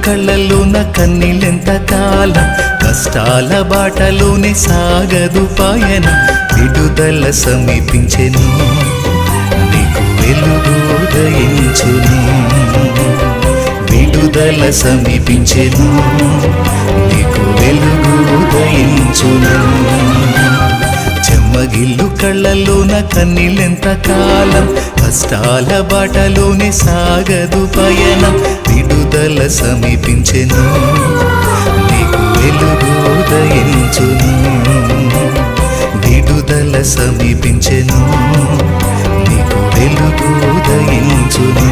కళ్ళల్లోన కన్నీళ్ళెంత కాలం, కష్టాల బాటలోనే సాగదు పయనం. విడుదల సమీపించెను, నీకు వెలుగు ఉదయించును. విడుదల సమీపించెను, నీకు వెలుగు ఉదయించును. చెమ్మగిల్లు కళ్ళల్లోన కన్నీళ్ళెంత కాలం, కష్టాల బాటలోనే సాగదు పయనం. విడుదల సమీపించెను, నీకు వెలుగు ఉదయించును. విడుదల సమీపించెను, నీకు వెలుగు ఉదయించును.